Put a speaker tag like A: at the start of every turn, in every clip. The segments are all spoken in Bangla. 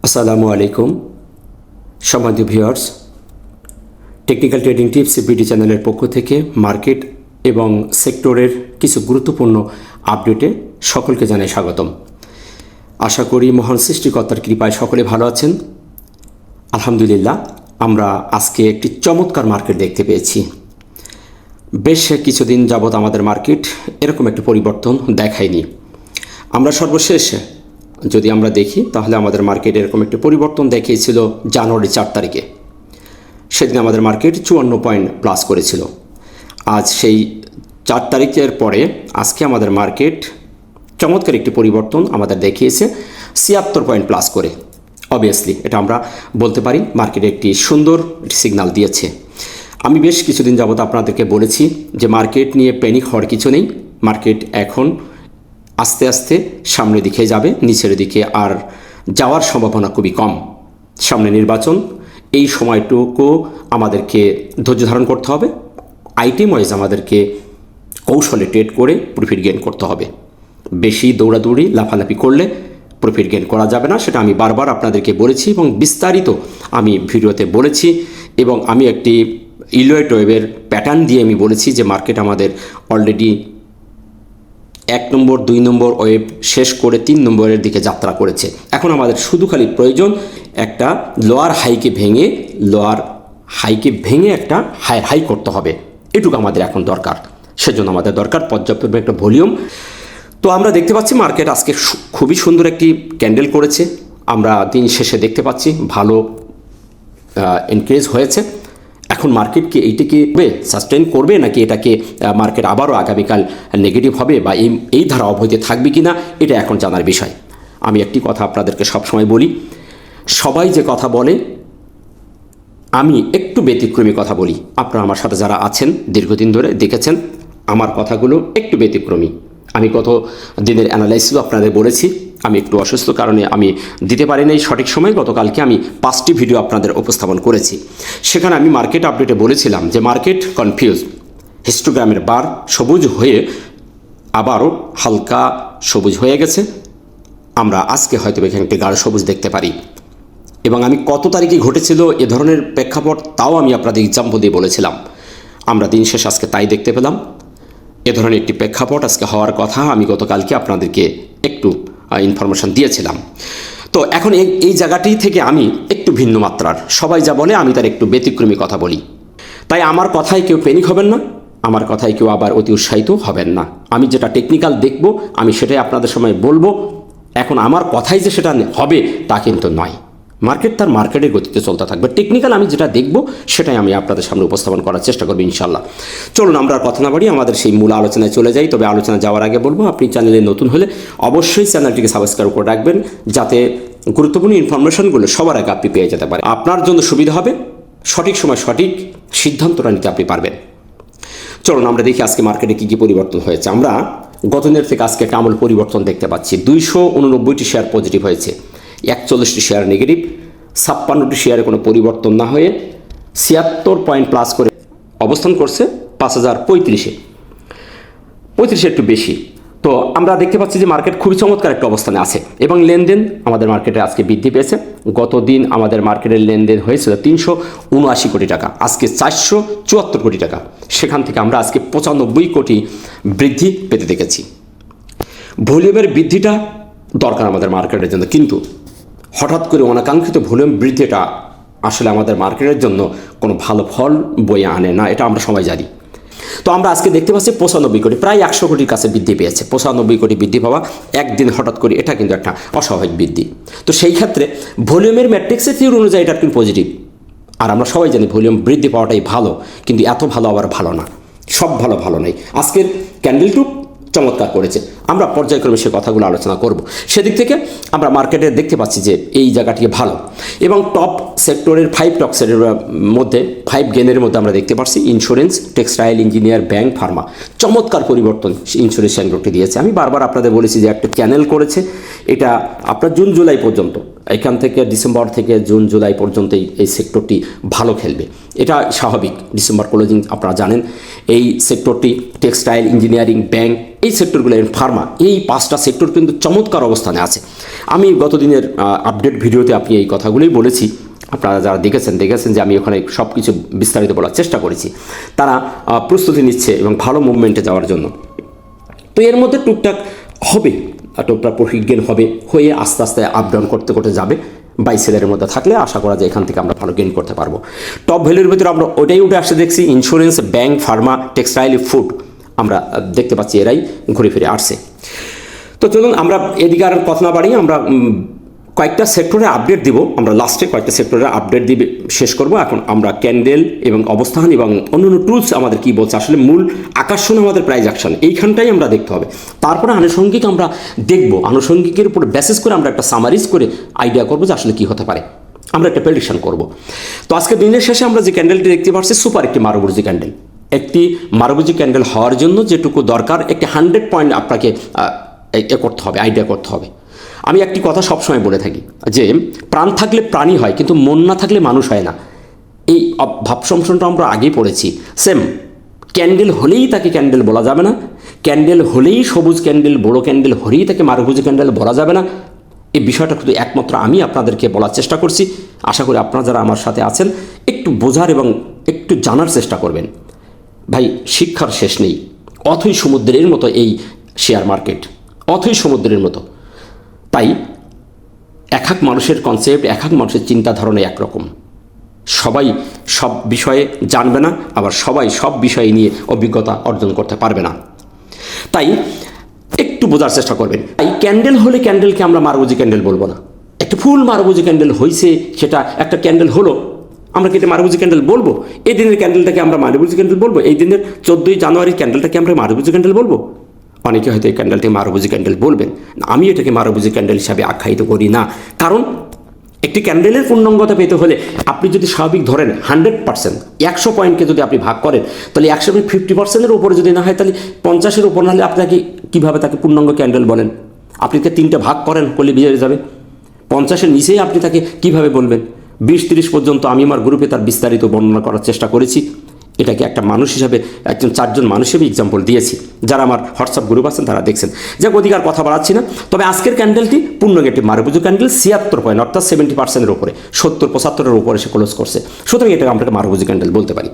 A: আসসালামু আলাইকুম সম্মানিত viewers, technical trading tips BD চ্যানেলের পক্ষ থেকে মার্কেট এবং সেক্টরের কিছু গুরুত্বপূর্ণ আপডেটে সকলকে জানাই স্বাগতম। আশা করি মহান সৃষ্টিকর্তার কৃপায় সকলে ভালো আছেন। আলহামদুলিল্লাহ, আমরা আজকে একটি চমৎকার মার্কেট দেখতে পেয়েছি। বেশ কিছুদিন যাবৎ আমাদের মার্কেট এরকম একটি পরিবর্তন দেখায়নি। আমরা সর্বশেষ যদি আমরা দেখি তাহলে আমাদের মার্কেট এরকম একটি পরিবর্তন দেখিয়েছিল জানুয়ারি 4 তারিখে। সেদিন আমাদের মার্কেট 54 পয়েন্ট প্লাস করেছিল। আজ সেই 4 তারিখের পরে আজকে আমাদের মার্কেট চমৎকার একটি পরিবর্তন আমাদের দেখিয়েছে 76 পয়েন্ট প্লাস করে। অবভিয়াসলি এটা আমরা বলতে পারি মার্কেটে একটি সুন্দর সিগন্যাল দিয়েছে। আমি বেশ কিছুদিন যাবত আপনাদেরকে বলেছি যে মার্কেট নিয়ে প্যানিক হওয়ার কিছু নেই। মার্কেট এখন আস্তে আস্তে সামনের দিকে যাবে, নিচের দিকে আর যাওয়ার সম্ভাবনা খুবই কম। সামনে নির্বাচন, এই সময়টুকু আমাদেরকে ধৈর্য ধারণ করতে হবে। আইটেম ওয়াইজ আমাদেরকে কৌশলে ট্রেড করে প্রফিট গেইন করতে হবে। বেশি দৌড়াদৌড়ি লাফালাফি করলে প্রফিট গেইন করা যাবে না, সেটা আমি বারবার আপনাদেরকে বলেছি এবং বিস্তারিত আমি ভিডিওতে বলেছি। এবং আমি একটি ইলয়েট ওয়েভের প্যাটার্ন দিয়ে আমি বলেছি যে মার্কেট আমাদের অলরেডি 1 নম্বর 2 নম্বর ওয়েভ শেষ করে 3 নম্বরের দিকে যাত্রা করেছে। এখন আমাদের শুধু খালি প্রয়োজন একটা লোয়ার হাইকে ভেঙে একটা হাই করতে হবে। এটুকু আমাদের এখন দরকার। সেজন্য আমাদের দরকার পর্যাপ্ত একটা ভলিউম। তো আমরা দেখতে পাচ্ছি মার্কেট আজকে খুবই সুন্দর একটি ক্যান্ডেল করেছে। আমরা দিন শেষে দেখতে পাচ্ছি ভালো এনকারেজ হয়েছে। এখন মার্কেট কি এইটাকে সাস্টেন করবে নাকি এটাকে মার্কেট আবারও আগামীকাল নেগেটিভ হবে বা এই ধারা অবৈধ থাকবে কি না, এটা এখন জানার বিষয়। আমি একটি কথা আপনাদেরকে সবসময় বলি, সবাই যে কথা বলে আমি একটু ব্যতিক্রমী কথা বলি। আপনারা আমার সাথে যারা আছেন দীর্ঘদিন ধরে দেখেছেন আমার কথাগুলো একটু ব্যতিক্রমী। আমি গত দিনের অ্যানালাইসিসও আপনাদের বলেছি। আমি একটু অসুস্থ কারণে আমি দিতে পারি নাই সঠিক সময়। গতকালকে আমি 5টি ভিডিও আপনাদের উপস্থাপন করেছি। সেখানে আমি মার্কেট আপডেটে বলেছিলাম যে মার্কেট কনফিউজ, হিস্টোগ্রামের বার সবুজ হয়ে আবারও হালকা সবুজ হয়ে গেছে। আমরা আজকে হয়তো এখানে একটি গাঢ় সবুজ দেখতে পারি। এবং আমি কত তারিখে ঘটেছিল এ ধরনের প্রেক্ষাপট তাও আমি আপনাদের এক্সাম্পল দিয়ে বলেছিলাম। আমরা দিন শেষ আজকে তাই দেখতে পেলাম। এ ধরনের একটি প্রেক্ষাপট আজকে হওয়ার কথা আমি গতকালকে আপনাদেরকে একটু ইনফরমেশন দিয়েছিলাম। তো এখন এই জায়গাটি থেকে আমি একটু ভিন্ন মাত্রার, সবাই যা বলে আমি তার একটু ব্যতিক্রমী কথা বলি। তাই আমার কথায় কেউ প্যানিক হবেন না, আমার কথায় কেউ আবার অতি উৎসাহিত হবেন না। আমি যেটা টেকনিক্যাল দেখব আমি সেটাই আপনাদের সময় বলবো। এখন আমার কথাই যে সেটা হবে তা কিন্তু নয়। মার্কেট তার মার্কেটের গতিতে চলতে থাকবে। টেকনিক্যাল আমি যেটা দেখব সেটাই আমি আপনাদের সামনে উপস্থাপন করার চেষ্টা করব ইনশাল্লাহ। চলুন আমরা আর কথা না বাড়ি আমাদের সেই মূল আলোচনায় চলে যাই। তবে আলোচনা যাওয়ার আগে বলবো, আপনি চ্যানেলে নতুন হলে অবশ্যই চ্যানেলটিকে সাবস্ক্রাইব করে রাখবেন, যাতে গুরুত্বপূর্ণ ইনফরমেশনগুলো সবার আগে আপনি পেয়ে যেতে পারেন। আপনার জন্য সুবিধা হবে, সঠিক সময় সঠিক সিদ্ধান্তটা নিতে আপনি পারবেন। চলুন আমরা দেখি আজকে মার্কেটে কী কী পরিবর্তন হয়েছে। আমরা গত দিনের থেকে আজকে একটা আমূল পরিবর্তন দেখতে পাচ্ছি। 289টি শেয়ার পজিটিভ হয়েছে, 41টি শেয়ার নেগেটিভ, 56টি শেয়ারে কোনো পরিবর্তন না হয়ে 76 পয়েন্ট প্লাস করে অবস্থান করছে 5035 একটু বেশি। তো আমরা দেখতে পাচ্ছি যে মার্কেট খুবই চমৎকার একটা অবস্থানে আছে এবং লেনদেন আমাদের মার্কেটে আজকে বৃদ্ধি পেয়েছে। গত দিন আমাদের মার্কেটের লেনদেন হয়েছিল 379 কোটি টাকা, আজকে 474 কোটি টাকা। সেখান থেকে আমরা আজকে 95 কোটি বৃদ্ধি পেতে দেখেছি। ভলিউমের বৃদ্ধিটা দরকার আমাদের মার্কেটের জন্য, কিন্তু হঠাৎ করে অনাকাঙ্ক্ষিত ভলিউম বৃদ্ধিটা আসলে আমাদের মার্কেটের জন্য কোনো ভালো ফল বয়ে আনে না, এটা আমরা সবাই জানি। তো আমরা আজকে দেখতে পাচ্ছি 95 কোটি, প্রায় 100 কোটির কাছে বৃদ্ধি পেয়েছে। 95 কোটি বৃদ্ধি পাওয়া একদিন হঠাৎ করে, এটা কিন্তু একটা অস্বাভাবিক বৃদ্ধি। তো সেই ক্ষেত্রে ভলিউমের ম্যাট্রিক্সের থিওরি অনুযায়ী এটা কিন্তু পজিটিভ। আর আমরা সবাই জানি ভলিউম বৃদ্ধি পাওয়াটাই ভালো, কিন্তু এত ভালো আবার ভালো না, সব ভালো নেই। আজকের ক্যান্ডেলটুক চমৎকার করেছে, আমরা পর্যায়ক্রমে সে কথাগুলো আলোচনা করব। সেদিক থেকে আমরা মার্কেটে দেখতে পাচ্ছি যে এই জায়গাটি ভালো। এবং টপ সেক্টরের 5 টক্সের মধ্যে 5 গেনের মধ্যে আমরা দেখতে পাচ্ছি insurance, textile, engineer, bank, Pharma. চমৎকার পরিবর্তন ইন্স্যুরেন্স সেক্টরটি দিয়েছে। আমি বারবার আপনাদের বলেছি যে একটা চ্যানেল করেছে, এটা আপনার জুন জুলাই পর্যন্ত এখান থেকে ডিসেম্বর থেকে জুন জুলাই পর্যন্ত এই সেক্টরটি ভালো খেলবে, এটা স্বাভাবিক। ডিসেম্বর ক্লোজিং আপনারা জানেন। এই সেক্টরটি টেক্সটাইল, ইঞ্জিনিয়ারিং, ব্যাংক, এই সেক্টরগুলো, ফার্মা, এই 5টা সেক্টর কিন্তু চমৎকার অবস্থানে আছে। আমি গতদিনের আপডেট ভিডিওতে আপনি এই কথাগুলোই বলেছি। আপনারা যারা দেখেছেন যে আমি ওখানে সব কিছু বিস্তারিত বলার চেষ্টা করেছি। তারা প্রস্তুতি নিচ্ছে এবং ভালো মুভমেন্টে যাওয়ার জন্য। তো এর মধ্যে টুকটাক হবে, টুকটাক প্রফিট গেন হয়ে আস্তে আস্তে আপ ডাউন করতে করতে যাবে। বাই সেলের মধ্যে থাকলে আশা করা যায় এখান থেকে আমরা ভালো গেইন করতে পারবো। টপ ভ্যালুর ভিতরে আমরা ওটাই উঠে আসতে দেখছি, insurance, bank, Pharma, textile, food আমরা দেখতে পাচ্ছি এরাই ঘুরে ফিরে আসছে। তো চলুন আমরা এদিকে আর কথা না বাড়িয়ে আমরা কয়েকটা সেক্টরের আপডেট দিব। আমরা লাস্টে কয়েকটা সেক্টরের আপডেট দিয়ে শেষ করব। এখন আমরা ক্যান্ডেল এবং অবস্থান এবং অন্যান্য টুলস আমাদের কি বলছে, আসলে মূল আকর্ষণ আমাদের প্রাইস অ্যাকশন, এইখানটাই আমরা দেখতে হবে। তারপরে আনুষঙ্গিক আমরা দেখব, আনুষঙ্গিকের উপর বেসিস করে আমরা একটা সামারিজ করে আইডিয়া করবো যে আসলে কী হতে পারে, আমরা একটা প্রেডিকশন করব। তো আজকে দিনের শেষে আমরা যে ক্যান্ডেলটি দেখতে পাচ্ছি, সুপার একটি মারুবুজি ক্যান্ডেল। একটি মারুবুজি ক্যান্ডেল হওয়ার জন্য যেটুকু দরকার, একটি 100 পয়েন্ট আপনাকে করতে হবে, আইডিয়া করতে হবে। আমি একটি কথা সবসময় বলে থাকি যে প্রাণ থাকলে প্রাণী হয়, কিন্তু মন না থাকলে মানুষ হয় না। এই ভাব সংশোধনটা আমরা আগেই পড়েছি। সেম ক্যান্ডেল হলেই তাকে ক্যান্ডেল বলা যাবে না, ক্যান্ডেল হলেই সবুজ ক্যান্ডেল, বড় ক্যান্ডেল হলেই তাকে মারুবুজি ক্যান্ডেল বলা যাবে না। এই বিষয়টা কিন্তু একমাত্র আমি আপনাদেরকে বলার চেষ্টা করছি। আশা করি আপনারা যারা আমার সাথে আছেন একটু বোঝার এবং একটু জানার চেষ্টা করবেন। ভাই, শিক্ষার শেষ নেই। অথই সমুদ্রের মতো এই শেয়ার মার্কেট, অথই সমুদ্রের মতো। তাই এক এক মানুষের কনসেপ্ট, এক এক মানুষের চিন্তা ধারণা একরকম। সবাই সব বিষয়ে জানবে না, আবার সবাই সব বিষয় নিয়ে অভিজ্ঞতা অর্জন করতে পারবে না। তাই একটু বোঝার চেষ্টা করবেন। এই ক্যান্ডেল হলে ক্যান্ডেলকে আমরা মারুবুজি ক্যান্ডেল বলবো না। একটা ফুল মারুবুজি ক্যান্ডেল হয়েছে, সেটা একটা ক্যান্ডেল হলো, আমরা কি এটা মারুবুজি ক্যান্ডেল বলবো? এই দিনের ক্যান্ডেলটাকে আমরা মারুবুজি ক্যান্ডেল বলবো? এই দিনের 14ই জানুয়ারির ক্যান্ডেলটাকে আমরা মারুবুজি ক্যান্ডেল বলবো? অনেকে হয়তো এই ক্যান্ডেলটি মারুবুজি ক্যান্ডেল বলবেন। আমি এটাকে মারুবুজি ক্যান্ডেল হিসাবে আখ্যায়িত করি না। কারণ একটি ক্যান্ডেলের পূর্ণাঙ্গতা পেতে হলে আপনি যদি স্বাভাবিক ধরেন 100%, 100 পয়েন্টকে যদি আপনি ভাগ করেন, তাহলে 150%-এর উপরে যদি না হয়, তাহলে 50-এর উপর না হলে আপনাকে কীভাবে তাকে পূর্ণাঙ্গ ক্যান্ডেল বলেন? আপনি তো 3টে ভাগ করেন করলে বেরিয়ে যাবে। 50-এর নিচেই আপনি তাকে কীভাবে বলবেন? 20-30 পর্যন্ত আমি আমার গ্রুপে তার বিস্তারিত বর্ণনা করার চেষ্টা করেছি। এটাকে একটা মানুষ হিসাবে, একজন 4জন মানুষ হিসেবে এক্সাম্পল দিয়েছি। যারা আমার হোয়াটসঅ্যাপ গ্রুপ আছেন তারা দেখছেন। যাক, অধিকার কথা বাড়াচ্ছি না। তবে আজকের ক্যান্ডেলটি পূর্ণ নেগেটিভ মারুবুজি ক্যান্ডেল, 76 পয়েন্ট, অর্থাৎ 70%-এর উপরে, 70-75-এর উপরে সে ক্লোজ করছে। সুতরাং এটাকে আমরা মারুবুজি ক্যান্ডেল বলতে পারি।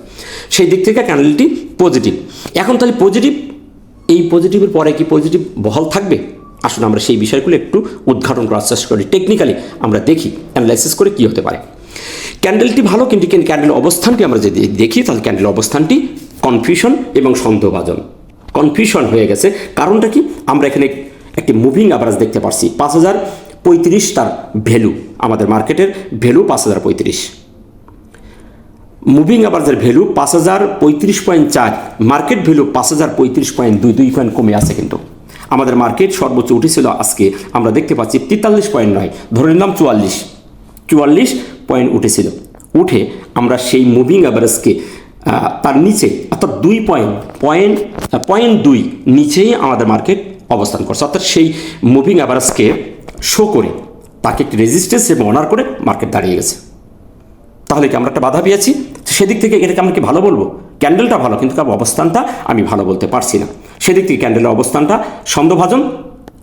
A: সেই দিক থেকে ক্যান্ডেলটি পজিটিভ। এখন তাহলে পজিটিভ, এই পজিটিভের পরে কি পজিটিভ বহাল থাকবে? আসলে আমরা সেই বিষয়গুলো একটু উদ্ঘাটন করার চেষ্টা করি। টেকনিক্যালি আমরা দেখি, অ্যানালাইসিস করে কী হতে পারে। ক্যান্ডেলটি ভালো, কিন্তু ক্যান্ডেল অবস্থানটি আমরা যদি দেখি, তাহলে ক্যান্ডেল অবস্থানটি কনফিউশন এবং সন্দেহভাজন। কনফিউশন হয়ে গেছে। কারণটা কি? আমরা এখানে একটি মুভিং অ্যাভারেজ দেখতে পাচ্ছি। 5035 তার ভ্যালু, আমাদের মার্কেটের ভ্যালু 5035। মুভিং অ্যাভারেজের ভ্যালু 5035.4, মার্কেট ভ্যালু 5035.2, 2 পয়েন্ট কমে আছে। কিন্তু আমাদের মার্কেট সর্বোচ্চ উঠেছিল আজকে আমরা দেখতে পাচ্ছি 43.9, ধরে নিলাম 44 পয়েন্ট উঠেছিল। উঠে আমরা সেই মুভিং অ্যাভারেজকে তার নিচে, অর্থাৎ 2.2 নিচেই আমাদের মার্কেট অবস্থান করছে। অর্থাৎ সেই মুভিং অ্যাভারেজকে শো করে তাকে একটি রেজিস্ট্যান্স এবং অনার করে মার্কেট দাঁড়িয়ে গেছে। তাহলে কি আমরা একটা বাধা পেয়েছি? সেদিক থেকে এটাকে আমরা কি ভালো বলবো? ক্যান্ডেলটা ভালো, কিন্তু তার অবস্থানটা আমি ভালো বলতে পারছি না। সেদিক থেকে ক্যান্ডেলের অবস্থানটা সন্দেহভাজন।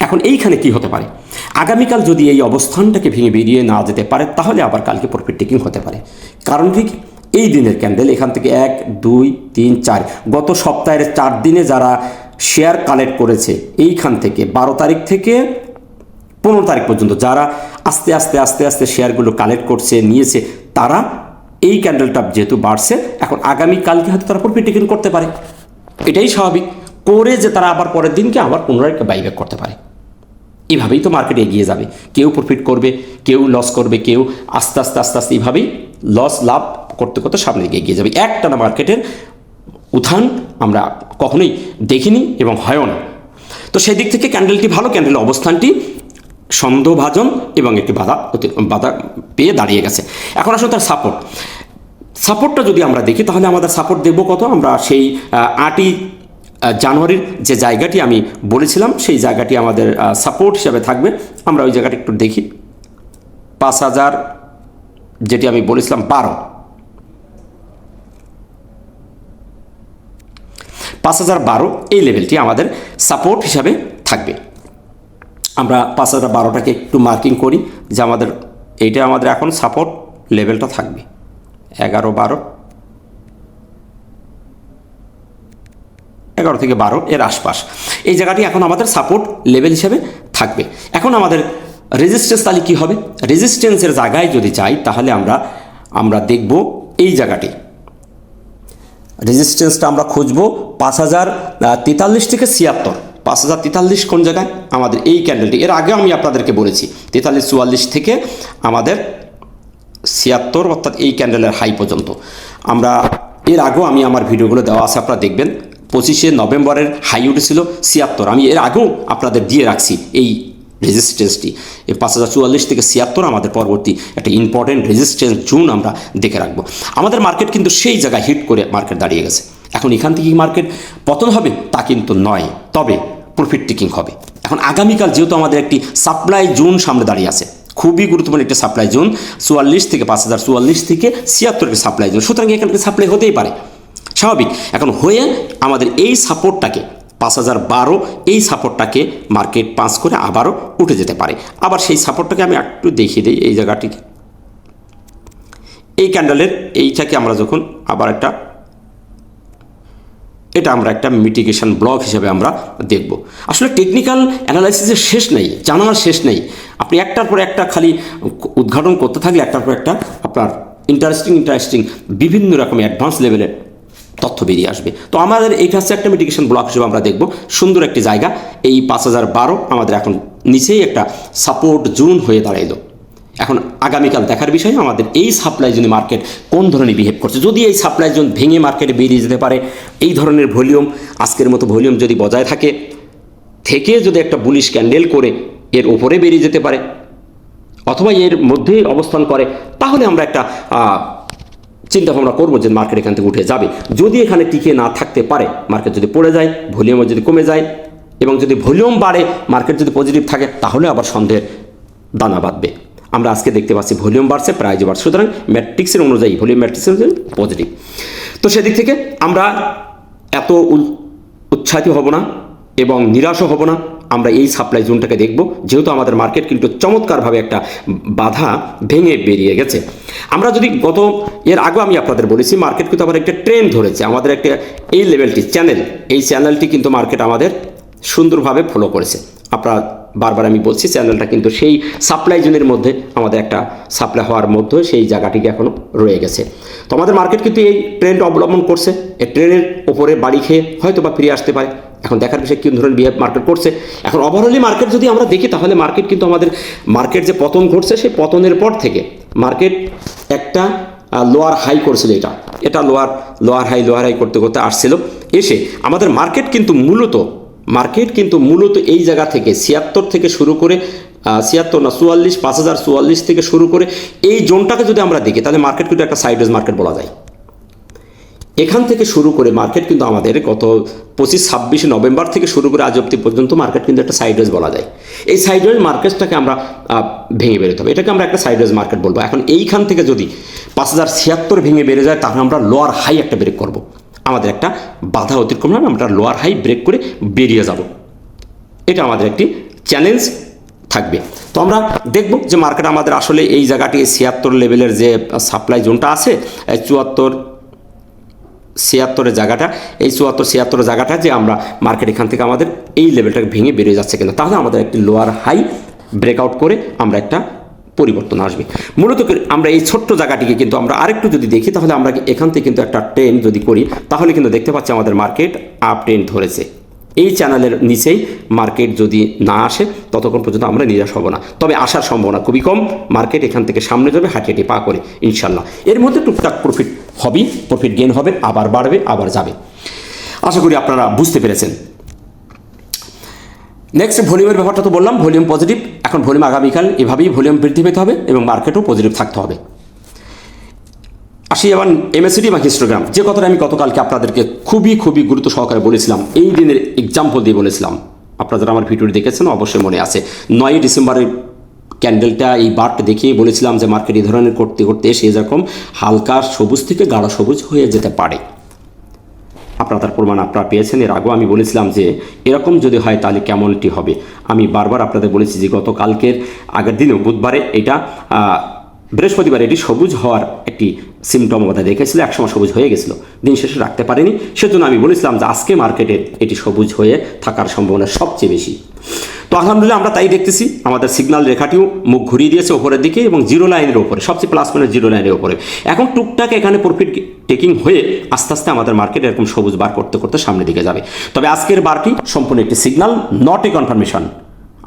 A: এখন এইখানে কি হতে পারে? আগামীকাল যদি এই অবস্থানটাকে ভেঙে বেরিয়ে না যেতে পারে, তাহলে আবার কালকে প্রফিট টেকিং হতে পারে। কারণ ঠিক এই দিনের ক্যান্ডেল এখান থেকে 1, 2, 3, 4, গত সপ্তাহের 4 দিনে যারা শেয়ার কালেক্ট করেছে, এইখান থেকে 12 তারিখ থেকে 15 তারিখ পর্যন্ত যারা আস্তে আস্তে আস্তে আস্তে শেয়ারগুলো কালেক্ট করছে, নিয়েছে, তারা এই ক্যান্ডেলটা যেহেতু বাড়ছে, এখন আগামীকালকে হয়তো তারা প্রফিট টেকিং করতে পারে। এটাই স্বাভাবিক। করে যে তারা আবার পরের দিনকে আবার পুনরায় বাইব্যাক করতে পারে। এভাবেই তো মার্কেট এগিয়ে যাবে। কেউ প্রফিট করবে, কেউ লস করবে, কেউ আস্তে আস্তে আস্তে আস্তে এইভাবেই লস লাভ করতে করতে সামনে দিকে এগিয়ে যাবে। একটানা মার্কেটের উত্থান আমরা কখনোই দেখিনি এবং হয়ও না। তো সেই দিক থেকে ক্যান্ডেলটি ভালো, ক্যান্ডেলের অবস্থানটি সন্দেহভাজন এবং একটি বাধা পেয়ে দাঁড়িয়ে গেছে। এখন আসলে তার সাপোর্টটা যদি আমরা দেখি, তাহলে আমাদের সাপোর্ট দেখব কত? আমরা সেই 8ই জানুয়ারির যে জায়গাটি আমি বলেছিলাম, সেই জায়গাটি আমাদের সাপোর্ট হিসাবে থাকবে। আমরা ওই জায়গাটা একটু দেখি। 5000 যেটি আমি বলেছিলাম 5012 এই লেভেলটি আমাদের সাপোর্ট হিসাবে থাকবে। আমরা 5012টাকে একটু মার্কিং করি যে আমাদের এইটা আমাদের এখন সাপোর্ট লেভেলটা থাকবে 11 থেকে 12 এর আশপাশ। এই জায়গাটি এখন আমাদের সাপোর্ট লেভেল হিসেবে থাকবে। এখন আমাদের রেজিস্ট্যান্স তাহলে কী হবে? রেজিস্ট্যান্সের জায়গায় যদি যাই তাহলে আমরা দেখব এই জায়গাটি রেজিস্ট্যান্সটা আমরা খুঁজব 5043 থেকে 76। 5043 কোন জায়গায়? আমাদের এই ক্যান্ডেলটি, এর আগে আমি আপনাদেরকে বলেছি 4344 থেকে আমাদের 76 অর্থাৎ এই ক্যান্ডেলের হাই পর্যন্ত। আমরা এর আগেও আমি আমার ভিডিওগুলো দেওয়া আছে, আপনারা দেখবেন। 25শে নভেম্বরের হাই উঠেছিল 76। আমি এর আগেও আপনাদের দিয়ে রাখছি এই রেজিস্ট্যান্সটি। এই 5044 থেকে 76 আমাদের পরবর্তী একটা ইম্পর্টেন্ট রেজিস্ট্যান্স জোন আমরা দেখে রাখবো। আমাদের মার্কেট কিন্তু সেই জায়গায় হিট করে মার্কেট দাঁড়িয়ে গেছে। এখন এখান থেকে মার্কেট পতন হবে তা কিন্তু নয়, তবে প্রফিট টেকিং হবে। এখন আগামীকাল যেহেতু আমাদের একটি সাপ্লাই জোন সামনে দাঁড়িয়ে আছে, খুবই গুরুত্বপূর্ণ একটি সাপ্লাই জোন 44 থেকে 5044 থেকে 76 সাপ্লাই জোন, সুতরাং এখানে সাপ্লাই হতেই পারে, স্বাভাবিক। এখন হয়ে আমাদের এই সাপোর্টটাকে 5012 এই সাপোর্টটাকে মার্কেট পাঁচ করে আবারও উঠে যেতে পারে। আবার সেই সাপোর্টটাকে আমি একটু দেখিয়ে দিই, এই জায়গাটিকে, এই ক্যান্ডেলের এইটাকে আমরা যখন আবার এটা আমরা একটা মিটিগেশন ব্লক হিসেবে আমরা দেখব। আসলে টেকনিক্যাল অ্যানালাইসিসের শেষ নেই, জানার শেষ নেই। আপনি একটার পর একটা খালি উদ্ঘাটন করতে থাকলে একটার পর একটা আপনার ইন্টারেস্টিং বিভিন্ন রকম অ্যাডভান্স লেভেলের তথ্য বেরিয়ে আসবে। তো আমাদের এইটা হচ্ছে একটা মিটিগেশন ব্লক হিসেবে আমরা দেখব। সুন্দর একটি জায়গা, এই 5012 আমাদের এখন নিচেই একটা সাপোর্ট জোন হয়ে দাঁড়াইলো। এখন আগামীকাল দেখার বিষয় আমাদের এই সাপ্লাই জোনে মার্কেট কোন ধরনের বিহেভ করছে। যদি এই সাপ্লাই জোন ভেঙে মার্কেটে বেরিয়ে যেতে পারে, এই ধরনের ভলিউম, আজকের মতো ভলিউম যদি বজায় থাকে, যদি একটা বুলিশ ক্যান্ডেল করে এর ওপরে বেরিয়ে যেতে পারে অথবা এর মধ্যেই অবস্থান করে, তাহলে আমরা একটা চিন্তা ভাবনা করবো যে মার্কেট এখান থেকে উঠে যাবে। যদি এখানে টিকে না থাকতে পারে, মার্কেট যদি পড়ে যায়, ভলিউম যদি কমে যায় এবং যদি ভলিউম বাড়ে, মার্কেট যদি পজিটিভ থাকে, তাহলে আবার সন্দেহের দানা বাঁধবে। আমরা আজকে দেখতে পাচ্ছি ভলিউম বাড়ছে, প্রাইজ বাড়ছে, সুতরাং ম্যাট্রিক্সের অনুযায়ী, ভলিউম ম্যাট্রিক্সের অনুযায়ী পজিটিভ। তো সেদিক থেকে আমরা এত উৎসাহিত হব না এবং নিরাশও হব না। আমরা এই সাপ্লাই জোনটাকে দেখব, যেহেতু আমাদের মার্কেট কিন্তু চমৎকারভাবে একটা বাধা ভেঙে বেরিয়ে গেছে। আমরা যদি এর আগে আমি আপনাদের বলেছি, মার্কেট কিন্তু আবার একটা ট্রেন্ড ধরেছে। আমাদের একটা এই লেভেলটি এই চ্যানেলটি কিন্তু মার্কেট আমাদের সুন্দরভাবে ফলো করেছে। আপনারা বারবার আমি বলছি, চ্যানেলটা কিন্তু সেই সাপ্লাই জোনের মধ্যে, আমাদের একটা সাপ্লাই হওয়ার মধ্যে সেই জায়গাটিকে এখনও রয়ে গেছে। তো আমাদের মার্কেট কিন্তু এই ট্রেন্ড অবলম্বন করছে। এই ট্রেনের ওপরে বাড়ি খেয়ে হয়তো বা ফিরে আসতে পারে। এখন দেখার বিষয় কী ধরনের বিহেভ মার্কেট করছে। এখন ওভারঅলি মার্কেট যদি আমরা দেখি, তাহলে মার্কেট কিন্তু আমাদের যে পতন ঘটছে, সেই পতনের পর থেকে মার্কেট একটা লোয়ার হাই করছিল। এটা লোয়ার হাই করতে করতে আসছিল। এসে আমাদের মার্কেট কিন্তু মূলত এই জায়গা থেকে 76 থেকে শুরু করে 5044 থেকে শুরু করে এই জোনটাকে যদি আমরা দেখি, তাহলে মার্কেট কিন্তু একটা সাইডওয়েজ মার্কেট বলা যায়। এখান থেকে শুরু করে মার্কেট কিন্তু আমাদের গত 25-26 নভেম্বর থেকে শুরু করে আজ অবধি পর্যন্ত মার্কেট কিন্তু একটা সাইডওয়েজ বলা যায়। এই সাইডওয়েজ মার্কেটটাকে আমরা ভেঙে বেরোতে হবে, এটাকে আমরা একটা সাইডওয়েজ মার্কেট বলবো। এখন এইখান থেকে যদি 5076 ভেঙে বেড়ে যায়, তাহলে আমরা লোয়ার হাই একটা ব্রেক করব। আমাদের একটা বাধা অতিক্রম হবে, আমরা লোয়ার হাই ব্রেক করে বেরিয়ে যাব। এটা আমাদের একটি চ্যালেঞ্জ থাকবে। তো আমরা দেখব যে মার্কেট আমাদের আসলে এই জায়গাটি 76 লেভেলের যে সাপ্লাই জোনটা আছে, 74-76 জায়গাটা, এই 74-76 জায়গাটা যে আমরা মার্কেট এখান থেকে আমাদের এই লেভেলটাকে ভেঙে বেরিয়ে যাচ্ছে কিনা, তাহলে আমাদের একটি লোয়ার হাই ব্রেকআউট করে আমরা একটা পরিবর্তন আসবে। মূলত আমরা এই ছোট্ট জায়গাটিকে কিন্তু আমরা আরেকটু যদি দেখি, তাহলে আমরা এখান থেকে কিন্তু একটা ট্রেন্ড যদি করি, তাহলে কিন্তু দেখতে পাচ্ছি আমাদের মার্কেট আপ ট্রেন্ড ধরেছে। এই চ্যানেলের নিচেই মার্কেট যদি না আসে, ততক্ষণ পর্যন্ত আমরা নিরাশ হব না। তবে আসার সম্ভাবনা খুবই কম। মার্কেট এখান থেকে সামনে যাবে হাঁটিয়ে পা করে, ইনশাল্লাহ। এর মধ্যে টুকটাক প্রফিট গেইন হবে, আবার বাড়বে, আবার যাবে। আশা করি আপনারা বুঝতে পেরেছেন। নেক্সট ভলিউমের ব্যাপারটা তো বললাম, ভলিউম পজিটিভ। এখন ভলিউম আগামীকাল এভাবেই ভলিউম বৃদ্ধি পেতে হবে এবং মার্কেটও পজিটিভ থাকতে হবে। আসি এবার MACD বা হিস্টোগ্রাম, যে কথাটা আমি গতকালকে আপনাদেরকে খুবই গুরুত্ব সহকারে বলেছিলাম, এই দিনের এক্সাম্পল দিয়ে বলেছিলাম। আপনারা যারা আমার ভিডিওটি দেখেছেন অবশ্যই মনে আছে। 9 ডিসেম্বরের ক্যান্ডেলটা এই বারটা দেখিয়ে বলেছিলাম যে মার্কেট এই ধরনের করতে করতে এসে এরকম হালকা সবুজ থেকে গাঢ় সবুজ হয়ে যেতে পারে। আপনারা তার প্রমাণ আপনারা পেয়েছেন। এর আগেও আমি বলেছিলাম যে এরকম যদি হয় তাহলে কেমনটি হবে। আমি বারবার আপনাদের বলেছি যে গতকালকের আগের দিনেও বুধবারে এটা বৃহস্পতিবার এটি সবুজ হওয়ার একটি সিমটম আমাদের দেখেছিল, একসময় সবুজ হয়ে গেছিল, দিন শেষে রাখতে পারেনি। সেজন্য আমি বলেছিলাম যে আজকে মার্কেটে এটি সবুজ হয়ে থাকার সম্ভাবনা সবচেয়ে বেশি। তো আলহামদুলিল্লাহ আমরা তাই দেখতেছি, আমাদের সিগন্যাল রেখাটিও মুখ ঘুরিয়ে দিয়েছে ওপরের দিকে এবং জিরো লাইনের ওপরে, সবচেয়ে প্লাস মানে জিরো লাইনের ওপরে। এখন টুকটাক এখানে প্রফিট টেকিং হয়ে আস্তে আস্তে আমাদের মার্কেট এরকম সবুজ বার করতে করতে সামনের দিকে যাবে। তবে আজকের বারটি সম্পূর্ণ একটি সিগন্যাল, নট এ কনফার্মেশন।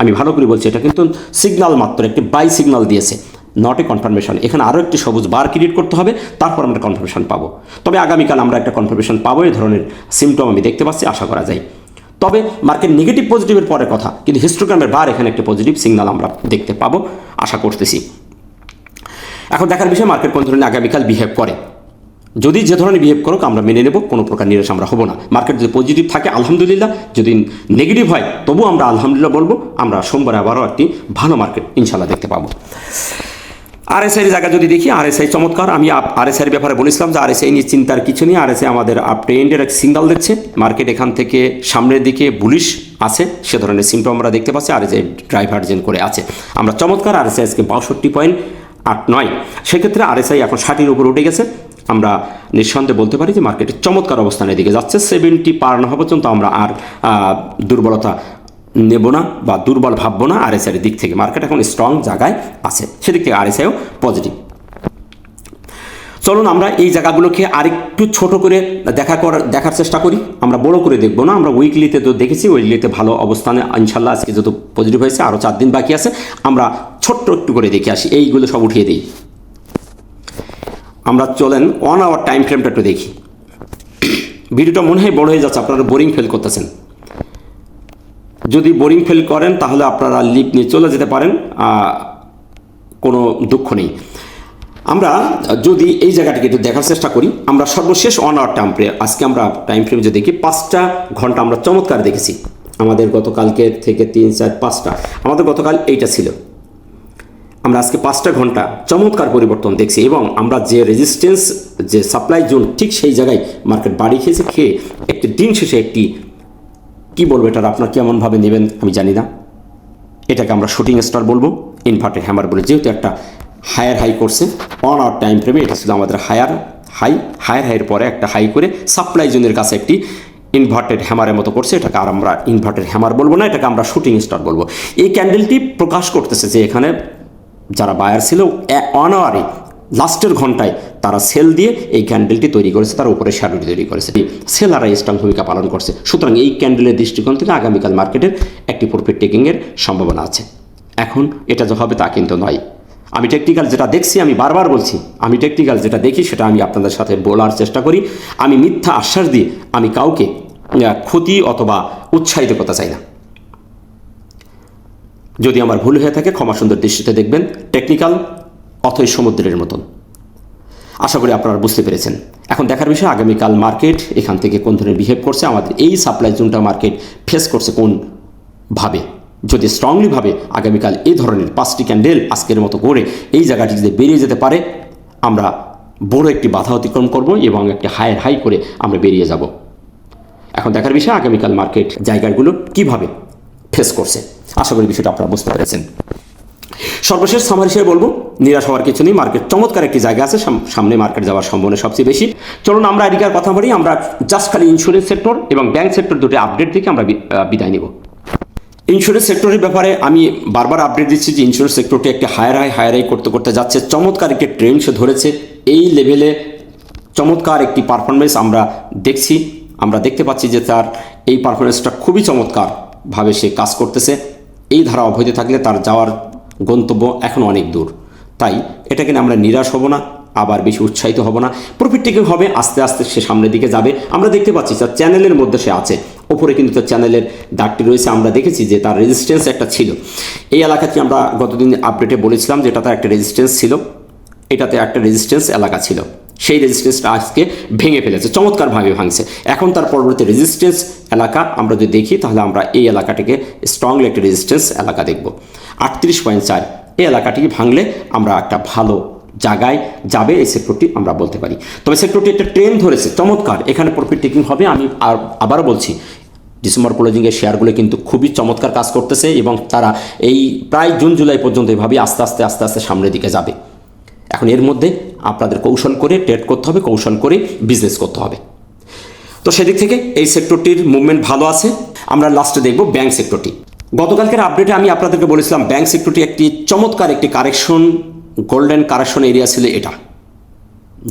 A: আমি ভালো করে বলছি, এটা কিন্তু সিগন্যাল মাত্র, একটি বাই সিগন্যাল দিয়েছে, নট এ কনফার্মেশন। এখানে আরও একটি সবুজ বার ক্রিয়েট করতে হবে, তারপর আমরা কনফার্মেশন পাবো। তবে আগামীকাল আমরা একটা কনফার্মেশন পাবো, এই ধরনের সিমটম আমি দেখতে পাচ্ছি, আশা করা যায়। তবে মার্কেট নেগেটিভ পজিটিভের পরে কথা, কিন্তু হিস্টোগ্রামের বার এখানে একটি পজিটিভ সিগন্যাল আমরা দেখতে পাবো, আশা করতেছি। এখন দেখার বিষয় মার্কেট কোন ধরনের আগামীকাল বিহেভ করে। যদি যে ধরনের বিহেভ করুক আমরা মেনে নেব, কোনো প্রকার নিরাশ আমরা হব না। মার্কেট যদি পজিটিভ থাকে আলহামদুলিল্লাহ, যদি নেগেটিভ হয় তবু আমরা আলহামদুলিল্লাহ বলবো। আমরা সোমবারে আবারও একটি ভালো মার্কেট ইনশাল্লাহ দেখতে পাবো। আরএসআইয়ের জায়গা যদি দেখি, আরএসআই চমৎকার। আমি আরএসআইয়ের ব্যাপারে বলেছিলাম যে আরএসআই নিয়ে চিন্তার কিছু নেই। আরএসআই আমাদের আপ ট্রেন্ডের এক সিগন্যাল দিচ্ছে, মার্কেট এখান থেকে সামনের দিকে বুলিশ আছে, সে ধরনের সিমটম আমরা দেখতে পাচ্ছি। আরএসআই ডাইভার্জেন্ট করে আছে, আমরা চমৎকার। আরএসআই আজকে 62.89, সেক্ষেত্রে আরএসআই এখন 60-এর উপর উঠে গেছে। আমরা নিঃসন্দেহে বলতে পারি যে মার্কেটের চমৎকার অবস্থানের দিকে যাচ্ছে। 70 পার না হওয়া পর্যন্ত আমরা আর দুর্বলতা নেব না বা দুর্বল ভাববো না। আরএসআইয়ের দিক থেকে মার্কেট এখন স্ট্রং জায়গায় আছে, সেদিক থেকে আরএসআইও পজিটিভ। চলুন আমরা এই জায়গাগুলোকে আরেকটু ছোট করে দেখার চেষ্টা করি। আমরা বড় করে দেখবো না। আমরা উইকলিতে তো দেখেছি, উইকলিতে ভালো অবস্থানে ইনশাল্লাহ আজকে যত পজিটিভ হয়েছে, আরও 4 দিন বাকি আছে। আমরা ছোট্ট একটু করে দেখে আসি, এইগুলো সব উঠিয়ে দিই। আমরা চলেন 1 আওয়ার টাইম ফ্রেমটা একটু দেখি। ভিডিওটা মনে হয় বড় হয়ে যাচ্ছে, আপনারা বোরিং ফিল করতেছেন। যদি বোরিং ফিল করেন তাহলে আপনারা লিপ নিয়ে চলে যেতে পারেন, কোনো দুঃখ নেই। আমরা যদি এই জায়গাটিকে একটু দেখার চেষ্টা করি, আমরা সর্বশেষ 1 আওয়ার টাইম ফ্রেম, আজকে আমরা টাইম ফ্রেম যদি দেখি 5টা ঘন্টা আমরা চমৎকার দেখেছি। আমাদের গতকালকের থেকে 3, 4, 5টা, আমাদের গতকাল এইটা ছিল। আমরা আজকে 5টা ঘন্টা চমৎকার পরিবর্তন দেখছি এবং আমরা যে রেজিস্ট্যান্স, যে সাপ্লাই জোন, ঠিক সেই জায়গায় মার্কেট বাড়ি খেয়েছে, খেয়ে একটি দিন শেষে একটি, কি বলবো এটা আপনার কেমনভাবে নেবেন আমি জানি না, এটাকে আমরা শুটিং স্টার বলবো, ইনভার্টেড হ্যামার বলে, যেহেতু একটা হায়ার হাই করছে 1 আওয়ার টাইম ফ্রেমে। এটা ছিল আমাদের হায়ার হাইয়ের পরে একটা হাই করে সাপ্লাই জোনের কাছে একটি ইনভার্টেড হ্যামারের মতো করছে। এটাকে আর আমরা ইনভার্টেড হ্যামার বলবো না, এটাকে আমরা শুটিং স্টার বলবো। এই ক্যান্ডেলটি প্রকাশ করতেছে যে এখানে যারা বায়ার ছিল 1 আওয়ারে লাস্টের ঘন্টায় তারা সেল দিয়ে এই ক্যান্ডেলটি তৈরি করেছে, তার উপরে শ্যাডোটি তৈরি করেছে, সেলাররা স্ট্রং ভূমিকা পালন করছে। সুতরাং এই ক্যান্ডেলের দৃষ্টিকোণ থেকে আগামীকাল মার্কেটের একটি প্রফিট টেকিংয়ের সম্ভাবনা আছে। এখন এটা যে হবে তা কিন্তু নয়। আমি টেকনিক্যাল যেটা দেখছি, আমি বারবার বলছি, আমি টেকনিক্যাল যেটা দেখি সেটা আমি আপনাদের সাথে বলার চেষ্টা করি। আমি মিথ্যা আশ্বাস দিয়ে আমি কাউকে ক্ষতি অথবা উৎসাহিত করতে চাই না। যদি আমার ভুল হয়ে থাকে ক্ষমা সুন্দর দৃষ্টিতে দেখবেন। টেকনিক্যাল অথই সমুদ্রের মতন, আশা করি আপনারা বুঝতে পেরেছেন। এখন দেখার বিষয় আগামীকাল মার্কেট এখান থেকে কোন ধরনের বিহেভ করছে, আমাদের এই সাপ্লাই জোনটা মার্কেট ফেস করছে কোন ভাবে। যদি স্ট্রংলিভাবে আগামীকাল এই ধরনের 5টি ক্যান্ডেল আজকের মতো করে এই জায়গাটি যদি বেরিয়ে যেতে পারে, আমরা বড় একটি বাধা অতিক্রম করব এবং একটি হায়ার হাই করে আমরা বেরিয়ে যাব। এখন দেখার বিষয় আগামীকাল মার্কেট জায়গাগুলো কিভাবে ফেস করছে। আশা করি বিষয়টা আপনারা বুঝতে পেরেছেন। সর্বশেষ সামারি হিসেবে বলবো, নিরাশ হওয়ার কিছু নেই। মার্কেট চমৎকার একটি জায়গা আছে, সামনে মার্কেট যাওয়ার সম্ভাবনা সবচেয়ে বেশি। চলুন আমরা এদিকের কথা বলি। আমরা জাস্ট খালি ইন্স্যুরেন্স সেক্টর এবং ব্যাংক সেক্টর দুটো আপডেট থেকে আমরা বিদায় নেব। ইন্স্যুরেন্স সেক্টরের ব্যাপারে আমি বারবার আপডেট দিচ্ছি যে ইন্স্যুরেন্স সেক্টরটি একটি হায়ার হাই করতে করতে যাচ্ছে। চমৎকার একটি ট্রেন্ড সে ধরেছে, এই লেভেলে চমৎকার একটি পারফরমেন্স আমরা দেখছি। আমরা দেখতে পাচ্ছি যে তার এই পারফরমেন্সটা খুবই চমৎকারভাবে সে কাজ করতেছে। এই ধারা অব্যাহত থাকলে তার যাওয়ার গন্তব্য এখন অনেক দূর। তাই এটাকে আমরা নিরাশ হব না, আবার বেশি উৎসাহিত হব না। প্রফিট টেকিং হবে, আস্তে আস্তে সে সামনের দিকে যাবে। আমরা দেখতে পাচ্ছি তার চ্যানেলের মধ্যে সে আছে, ওপরে কিন্তু তার চ্যানেলের দাগটি রয়েছে। আমরা দেখেছি যে তার রেজিস্ট্যান্স একটা ছিল এই এলাকাতে। আমরা গতদিন আপডেটে বলেছিলাম যে এটা তার একটা রেজিস্ট্যান্স ছিল, এটাতে একটা রেজিস্ট্যান্স এলাকা ছিল। সেই রেজিস্ট্যান্সটা আজকে ভেঙে ফেলেছে, চমৎকারভাবে ভাঙছে। এখন তার পরবর্তী রেজিস্ট্যান্স এলাকা আমরা যদি দেখি তাহলে আমরা এই এলাকাটিকে স্ট্রংলি একটা রেজিস্ট্যান্স এলাকা দেখব। 38.4 এই এলাকাটি ভাঙলে আমরা একটা ভালো জায়গায় যাবে এই সেক্টরটি আমরা বলতে পারি। তবে সেক্টরটি একটা ট্রেন ধরেছে চমৎকার, এখানে প্রফিট টেকিং হবে। আমি আবারও বলছি, ডিসেম্বর ক্লোজিংয়ের শেয়ারগুলো কিন্তু খুবই চমৎকার কাজ করতেছে এবং তারা এই প্রায় জুন জুলাই পর্যন্ত এভাবেই আস্তে আস্তে সামনের দিকে যাবে। এখন এর মধ্যে আপনাদের কৌশল করে ট্রেড করতে হবে, কৌশল করে বিজনেস করতে হবে। তো সেদিক থেকে এই সেক্টরটির মুভমেন্ট ভালো আছে। আমরা লাস্টে দেখব ব্যাংক সেক্টরটি। গতকালকের আপডেটে আমি আপনাদেরকে বলেছিলাম ব্যাংক সেক্টরটি একটি চমৎকার একটি কারেকশন, গোল্ডেন কারেকশন এরিয়া ছিল এটা।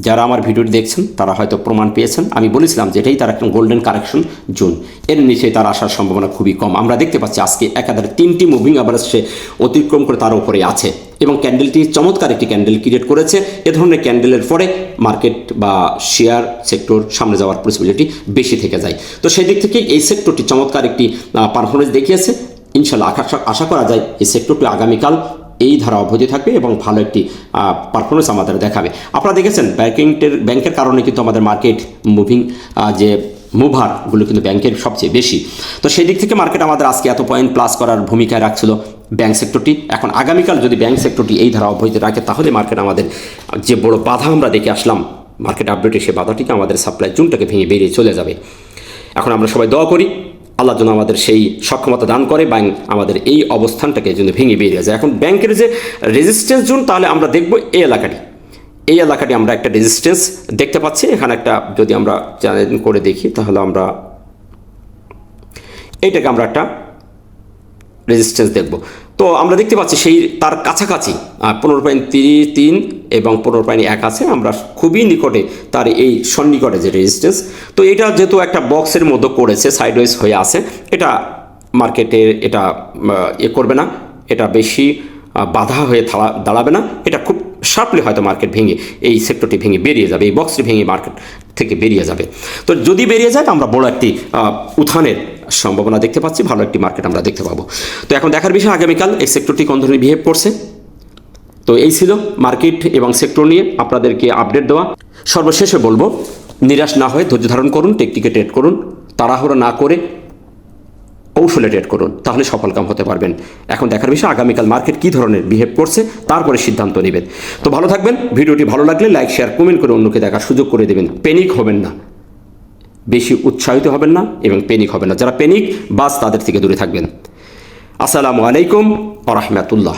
A: যারা আমার ভিডিওটি দেখছেন তারা হয়তো প্রমাণ পেয়েছেন। আমি বলেছিলাম যে এটাই তার একটা গোল্ডেন কারেকশন জোন, এর নিচে তার আসার সম্ভাবনা খুবই কম। আমরা দেখতে পাচ্ছি আজকে একাধারে 3টি মুভিং অ্যাভারেজ সে অতিক্রম করে তার উপরে আছে এবং ক্যান্ডেলটি চমৎকার একটি ক্যান্ডেল ক্রিয়েট করেছে। এ ধরনের ক্যান্ডেলের পরে মার্কেট বা শেয়ার সেক্টর সামনে যাওয়ার পসিবিলিটি বেশি থেকে যায়। তো সেই দিক থেকে এই সেক্টরটি চমৎকার একটি পারফরমেন্স দেখিয়েছে। ইনশাল্লাহ আশা করা যায় এই সেক্টরটি আগামীকাল এই ধারা অব্যাহত থাকবে এবং ভালো একটি পারফরমেন্স আমাদের দেখাবে। আপনারা দেখেছেন ব্যাংকের কারণে কিন্তু আমাদের মার্কেট মুভিং যে মুভারগুলো কিন্তু ব্যাংকের সবচেয়ে বেশি। তো সেই দিক থেকে মার্কেট আমাদের আজকে এত পয়েন্ট প্লাস করার ভূমিকায় রাখছিল ব্যাংক সেক্টরটি। এখন আগামীকাল যদি ব্যাংক সেক্টরটি এই ধারা অব্যাহত রাখে তাহলে মার্কেট আমাদের যে বড় বাধা আমরা দেখে আসলাম মার্কেট আপডেটে, সেই বাধাটিকে আমাদের সাপ্লাই জোনটাকে ভেঙে বেরিয়ে চলে যাবে। এখন আমরা সবাই দোয়া করি আল্লাহ যেন আমাদের সেই সক্ষমতা দান করে ব্যাংক আমাদের এই অবস্থানটাকে যেন ভেঙে বেরিয়ে যায়। এখন ব্যাংকের যে রেজিস্ট্যান্স জোন, তাহলে আমরা দেখব এই এলাকাটি আমরা একটা রেজিস্ট্যান্স দেখতে পাচ্ছি। এখানে একটা যদি আমরা চ্যালেঞ্জ করে দেখি তাহলে আমরা এইটাকে আমরা একটা রেজিস্ট্যান্স দেখব। তো আমরা দেখতে পাচ্ছি সেই তার কাছাকাছি 15.33 এবং 15.1 আছে। আমরা খুবই নিকটে তার এই সন্নিকটে যে রেজিস্ট্যান্স। তো এটা যেহেতু একটা বক্সের মতো করেছে, সাইডওয়েজ হয়ে আছে, এটা মার্কেটের এটা করবে না, এটা বেশি বাধা হয়ে দাঁড়াবে না। এটা খুব শার্পলি হয়তো মার্কেট ভেঙে এই সেক্টরটি ভেঙে বেরিয়ে যাবে, এই বক্সটি ভেঙে মার্কেট থেকে বেরিয়ে যাবে। তো যদি বেরিয়ে যায় তো আমরা বড় একটি উত্থানের সম্ভাবনা দেখতে পাচ্ছি, ভালো একটি মার্কেট আমরা দেখতে পাবো। তো এখন দেখার বিষয় আগামীকাল এই সেক্টরটি কোন ধরনের বিহেভ করছে। তো এই ছিল মার্কেট এবং সেক্টর নিয়ে আপনাদেরকে আপডেট দেওয়া। সর্বশেষে বলবো, নিরাশ না হয়ে ধৈর্য ধারণ করুন, টেকটিকে ট্রেড করুন, তাড়াহুড়ো না করে কৌশলে ট্রেড করুন, তাহলে সফলকাম হতে পারবেন। এখন দেখার বিষয় আগামীকাল মার্কেট কী ধরনের বিহেভ করছে, তারপরে সিদ্ধান্ত নেবেন। তো ভালো থাকবেন। ভিডিওটি ভালো লাগলে লাইক শেয়ার কমেন্ট করে অন্যকে দেখার সুযোগ করে দেবেন। প্যানিক হবেন না, বেশি উৎসাহিত হবেন না এবং প্যানিক হবেন না। যারা প্যানিক বাস তাদের থেকে দূরে থাকবেন। আসসালামু আলাইকুম ওয়া রাহমাতুল্লাহ।